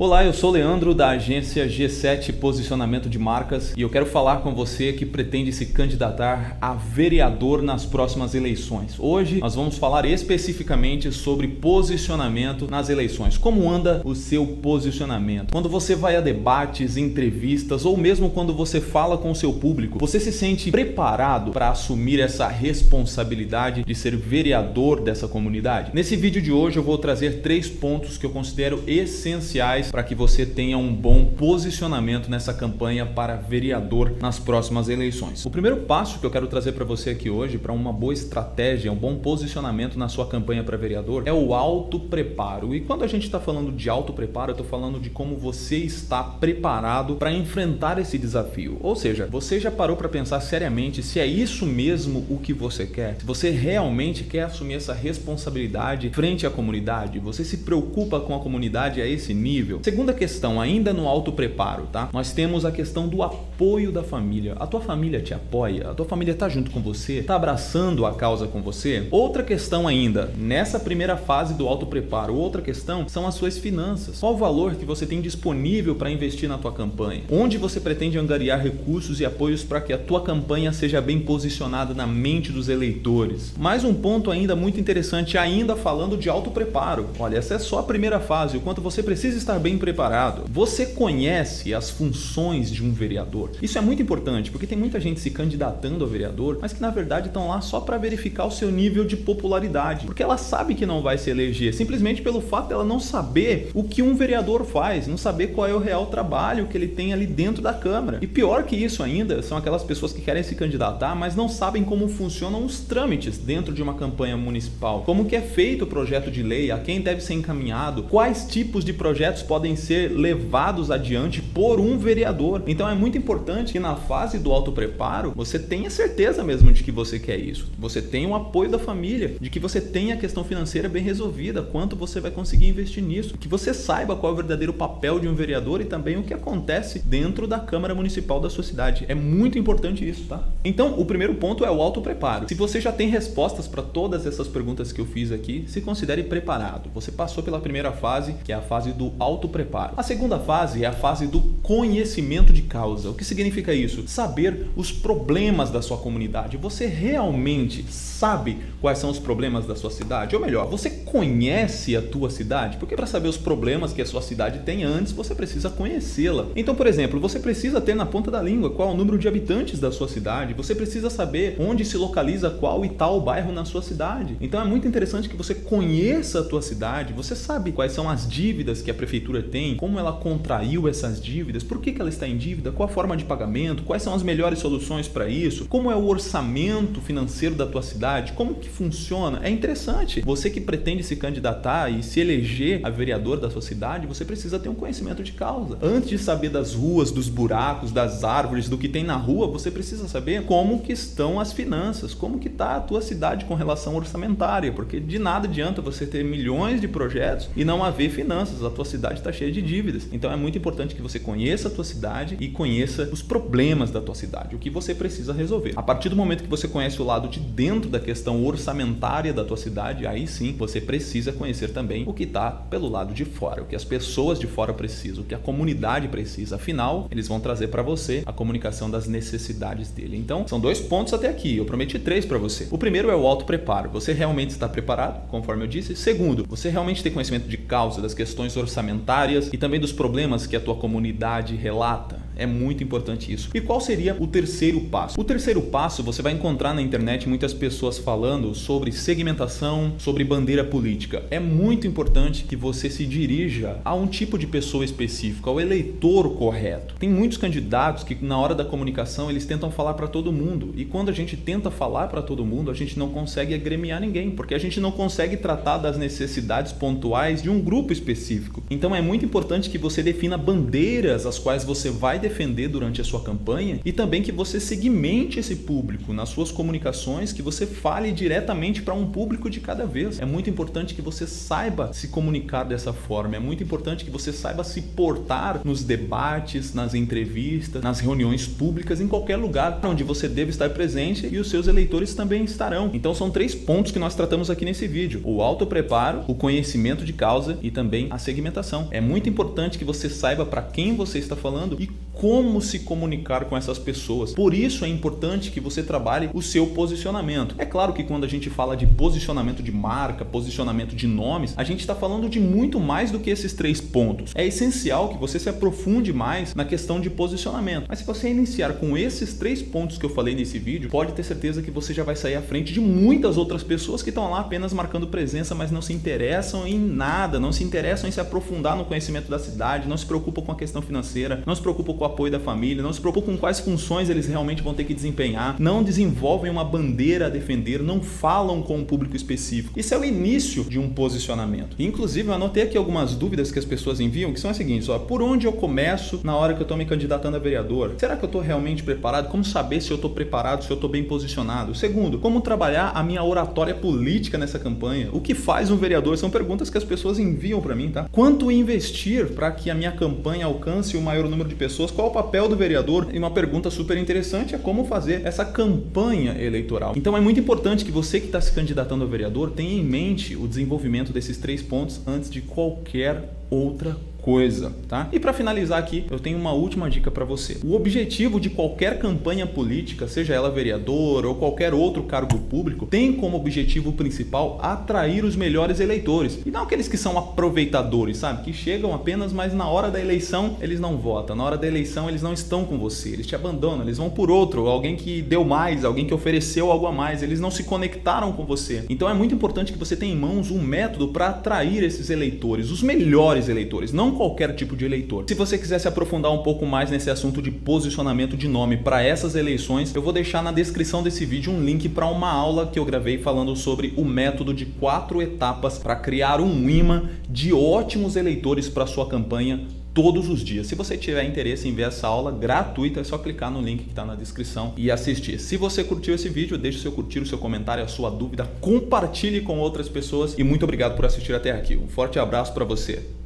Olá, eu sou o Leandro da agência G7 Posicionamento de Marcas e eu quero falar com você que pretende se candidatar a vereador nas próximas eleições. Hoje nós vamos falar especificamente sobre posicionamento nas eleições. Como anda o seu posicionamento? Quando você vai a debates, entrevistas ou mesmo quando você fala com o seu público, você se sente preparado para assumir essa responsabilidade de ser vereador dessa comunidade? Nesse vídeo de hoje eu vou trazer 3 pontos que eu considero essenciais para que você tenha um bom posicionamento nessa campanha para vereador nas próximas eleições. O primeiro passo que eu quero trazer para você aqui hoje, para uma boa estratégia, um bom posicionamento na sua campanha para vereador, é o autopreparo. E quando a gente está falando de autopreparo, eu estou falando de como você está preparado para enfrentar esse desafio. Ou seja, você já parou para pensar seriamente se é isso mesmo o que você quer? Se você realmente quer assumir essa responsabilidade frente à comunidade, você se preocupa com a comunidade a esse nível? Segunda questão, ainda no autopreparo, tá? Nós temos a questão do apoio da família. A tua família te apoia? A tua família está junto com você? Está abraçando a causa com você? Outra questão ainda, nessa primeira fase do autopreparo, outra questão são as suas finanças. Qual o valor que você tem disponível para investir na tua campanha? Onde você pretende angariar recursos e apoios para que a tua campanha seja bem posicionada na mente dos eleitores? Mais um ponto ainda muito interessante, ainda falando de autopreparo. Olha, essa é só a primeira fase, o quanto você precisa estar bem preparado. Você conhece as funções de um vereador? Isso é muito importante, porque tem muita gente se candidatando a vereador, mas que na verdade estão lá só para verificar o seu nível de popularidade, porque ela sabe que não vai se eleger, simplesmente pelo fato dela não saber o que um vereador faz, não saber qual é o real trabalho que ele tem ali dentro da Câmara. E pior que isso ainda, são aquelas pessoas que querem se candidatar, mas não sabem como funcionam os trâmites dentro de uma campanha municipal, como que é feito o projeto de lei, a quem deve ser encaminhado, quais tipos de projetos podem ser levados adiante por um vereador. Então é muito importante que na fase do autopreparo você tenha certeza mesmo de que você quer isso. Você tenha o apoio da família, de que você tenha a questão financeira bem resolvida, quanto você vai conseguir investir nisso, que você saiba qual é o verdadeiro papel de um vereador e também o que acontece dentro da Câmara Municipal da sua cidade. É muito importante isso, tá? Então o primeiro ponto é o autopreparo. Se você já tem respostas para todas essas perguntas que eu fiz aqui, se considere preparado. Você passou pela primeira fase, que é a fase do autopreparo. A segunda fase é a fase do conhecimento de causa. O que significa isso? Saber os problemas da sua comunidade. Você realmente sabe quais são os problemas da sua cidade? Ou melhor, você conhece a tua cidade? Porque para saber os problemas que a sua cidade tem antes, você precisa conhecê-la. Então, por exemplo, você precisa ter na ponta da língua qual é o número de habitantes da sua cidade. Você precisa saber onde se localiza qual e tal bairro na sua cidade. Então é muito interessante que você conheça a tua cidade. Você sabe quais são as dívidas que a prefeitura tem, como ela contraiu essas dívidas, por que ela está em dívida, qual a forma de pagamento, quais são as melhores soluções para isso, como é o orçamento financeiro da tua cidade, como que funciona. É interessante. Você que pretende se candidatar e se eleger a vereador da sua cidade, você precisa ter um conhecimento de causa. Antes de saber das ruas, dos buracos, das árvores, do que tem na rua, você precisa saber como que estão as finanças, como que está a tua cidade com relação orçamentária, porque de nada adianta você ter milhões de projetos e não haver finanças, a tua cidade está cheia de dívidas. Então é muito importante que você conheça a tua cidade e conheça os problemas da tua cidade, o que você precisa resolver. A partir do momento que você conhece o lado de dentro da questão orçamentária da tua cidade, aí sim você precisa conhecer também o que está pelo lado de fora, o que as pessoas de fora precisam, o que a comunidade precisa. Afinal, eles vão trazer para você a comunicação das necessidades dele. Então, são 2 pontos até aqui. Eu prometi 3 para você. O primeiro é o autopreparo. Você realmente está preparado, conforme eu disse. Segundo, você realmente tem conhecimento de causa das questões orçamentárias e também dos problemas que a tua comunidade relata. É muito importante isso. E qual seria o terceiro passo? O terceiro passo, você vai encontrar na internet muitas pessoas falando sobre segmentação, sobre bandeira política. É muito importante que você se dirija a um tipo de pessoa específica, ao eleitor correto. Tem muitos candidatos que na hora da comunicação eles tentam falar para todo mundo. E quando a gente tenta falar para todo mundo, a gente não consegue agremiar ninguém, porque a gente não consegue tratar das necessidades pontuais de um grupo específico. Então é muito importante que você defina bandeiras às quais você vai defender durante a sua campanha e também que você segmente esse público nas suas comunicações, que você fale diretamente para um público de cada vez. É muito importante que você saiba se comunicar dessa forma, é muito importante que você saiba se portar nos debates, nas entrevistas, nas reuniões públicas, em qualquer lugar onde você deve estar presente e os seus eleitores também estarão. Então são 3 pontos que nós tratamos aqui nesse vídeo: o autopreparo, o conhecimento de causa e também a segmentação. É muito importante que você saiba para quem você está falando e como se comunicar com essas pessoas. Por isso é importante que você trabalhe o seu posicionamento. É claro que quando a gente fala de posicionamento de marca, posicionamento de nomes, a gente está falando de muito mais do que esses 3 pontos. É essencial que você se aprofunde mais na questão de posicionamento. Mas se você iniciar com esses 3 pontos que eu falei nesse vídeo, pode ter certeza que você já vai sair à frente de muitas outras pessoas que estão lá apenas marcando presença, mas não se interessam em nada, não se interessam em se aprofundar no conhecimento da cidade, não se preocupam com a questão financeira, não se preocupam com o apoio da família, não se preocupam com quais funções eles realmente vão ter que desempenhar, não desenvolvem uma bandeira a defender, não falam com um público específico. Isso é o início de um posicionamento. Inclusive, eu anotei aqui algumas dúvidas que as pessoas enviam, que são as seguintes: por onde eu começo na hora que eu estou me candidatando a vereador? Será que eu estou realmente preparado? Como saber se eu estou preparado, se eu estou bem posicionado? Segundo, como trabalhar a minha oratória política nessa campanha? O que faz um vereador? São perguntas que as pessoas enviam para mim, tá? Quanto investir para que a minha campanha alcance o maior número de pessoas? Qual o papel do vereador? E uma pergunta super interessante é como fazer essa campanha eleitoral. Então é muito importante que você que está se candidatando a vereador tenha em mente o desenvolvimento desses 3 pontos antes de qualquer outra coisa, tá? E para finalizar aqui, eu tenho uma última dica para você. O objetivo de qualquer campanha política, seja ela vereador ou qualquer outro cargo público, tem como objetivo principal atrair os melhores eleitores. E não aqueles que são aproveitadores, sabe? Que chegam apenas, mas na hora da eleição eles não votam. Na hora da eleição eles não estão com você. Eles te abandonam, eles vão por outro, alguém que deu mais, alguém que ofereceu algo a mais. Eles não se conectaram com você. Então é muito importante que você tenha em mãos um método para atrair esses eleitores, os melhores eleitores, não qualquer tipo de eleitor. Se você quiser se aprofundar um pouco mais nesse assunto de posicionamento de nome para essas eleições, eu vou deixar na descrição desse vídeo um link para uma aula que eu gravei falando sobre o método de 4 etapas para criar um imã de ótimos eleitores para sua campanha todos os dias. Se você tiver interesse em ver essa aula gratuita, é só clicar no link que está na descrição e assistir. Se você curtiu esse vídeo, deixe o seu curtir, o seu comentário, a sua dúvida, compartilhe com outras pessoas e muito obrigado por assistir até aqui. Um forte abraço para você.